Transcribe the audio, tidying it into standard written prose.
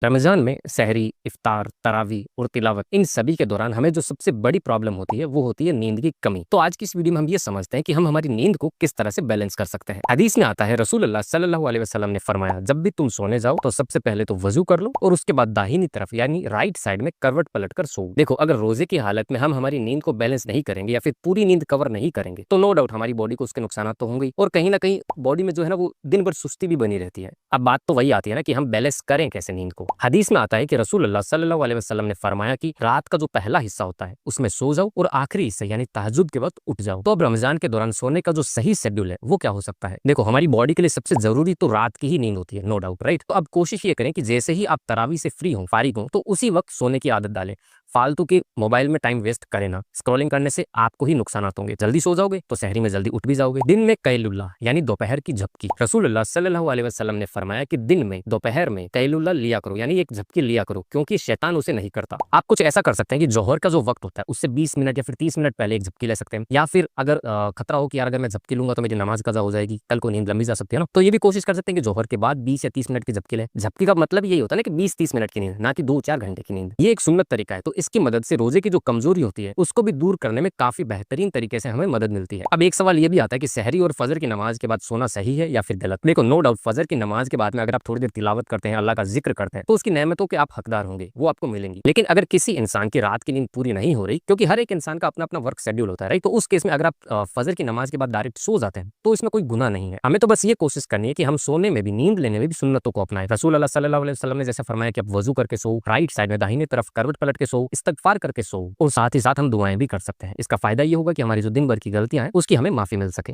रमज़ान में सहरी, इफ्तार, तरावी और तिलावत इन सभी के दौरान हमें जो सबसे बड़ी प्रॉब्लम होती है वो होती है नींद की कमी। तो आज की इस वीडियो में हम ये समझते हैं कि हम हमारी नींद को किस तरह से बैलेंस कर सकते हैं। हदीस में आता है रसूलुल्लाह सल्लल्लाहु अलैहि वसल्लम ने फरमाया, जब भी तुम सोने जाओ तो सबसे पहले तो वजू कर लो और उसके बाद दाहिनी तरफ यानी राइट साइड में करवट पलट कर सो। देखो, अगर रोजे की हालत में हम हमारी नींद को बैलेंस नहीं करेंगे या फिर पूरी नींद कवर नहीं करेंगे तो नो डाउट हमारी बॉडी को उसके नुकसान तो होंगे और कहीं ना कहीं बॉडी में जो है ना वो दिन भर सुस्ती भी बनी रहती है। अब बात तो वही आती है ना कि हम बैलेंस करें कैसे नींद को। हदीस में आता है कि रसूलुल्लाह सल्लल्लाहु अलैहि वसल्लम ने फरमाया कि रात का जो पहला हिस्सा होता है उसमें सो जाओ और आखिरी हिस्सा यानी तहज्जुद के वक्त उठ जाओ। तो अब रमजान के दौरान सोने का जो सही शेड्यूल है वो क्या हो सकता है? देखो, हमारी बॉडी के लिए सबसे जरूरी तो रात की ही नींद होती है, नो डाउट, राइट। तो अब कोशिश ये करें कि जैसे ही आप तरावी से फ्री हो, फारिग हो, तो उसी वक्त सोने की आदत डालें। फालतू के मोबाइल में टाइम वेस्ट करें ना। स्क्रॉलिंग करने से आपको ही नुकसान होंगे। जल्दी सो जाओगे तो सहरी में जल्दी उठ भी जाओगे। दिन में कैलुल्ला यानी दोपहर की झपकी। रसूलुल्लाह सल्लल्लाहु अलैहि वसल्लम ने फरमाया कि दिन में दोपहर में कैलुल्ला लिया करो यानी एक झपकी लिया करो, क्योंकि शैतान उसे नहीं करता। आप कुछ ऐसा कर सकते हैं कि जोहर का जो वक्त होता है उससे 20 मिनट या फिर 30 मिनट पहले एक झपकी ले सकते हैं। या फिर अगर खतरा हो कि यार अगर मैं झपकी लूंगा तो मेरी नमाज कजा हो जाएगी, कल को नींद लंबी जा सकती है ना, तो ये भी कोशिश कर सकते हैं कि जोहर के बाद 20 या 30 मिनट की झपकी ले। झपकी का मतलब यही होता है ना कि 20-30 मिनट की नींद, ना कि 2-4 घंटे की नींद। ये एक सुन्नत तरीका है, तो इसकी मदद से रोजे की जो कमजोरी होती है उसको भी दूर करने में काफी बेहतरीन तरीके से हमें मदद मिलती है। अब एक सवाल ये भी आता है कि सहरी और फजर की नमाज के बाद सोना सही है या फिर गलत? देखो, नो डाउट फजर की नमाज के बाद में अगर आप थोड़ी देर तिलावत करते हैं, अल्लाह का जिक्र करते हैं, तो उसकी नेमतों के आप हकदार होंगे, वो आपको मिलेंगी। लेकिन अगर किसी इंसान की रात की नींद पूरी नहीं हो रही, क्योंकि हर एक इंसान का अपना अपना वर्क शेड्यूल होता है, राइट, तो उस केस में अगर आप फजर की नमाज के बाद डायरेक्ट सो जाते हैं तो इसमें कोई गुनाह नहीं है। हमें तो बस ये कोशिश करनी है कि हम सोने में भी, नींद लेने में भी सुन्नतों को अपनाएं। रसूल अल्लाह सल्लल्लाहु अलैहि वसल्लम ने जैसे फरमाया कि आप वजू करके सो, राइट साइड में दाहिने तरफ करवट पलट के सो, इस्तगफार करके सो, और साथ ही साथ हम दुआएं भी कर सकते हैं। इसका फायदा ये होगा कि हमारी जो दिन भर की गलतियां हैं उसकी हमें माफी मिल सके।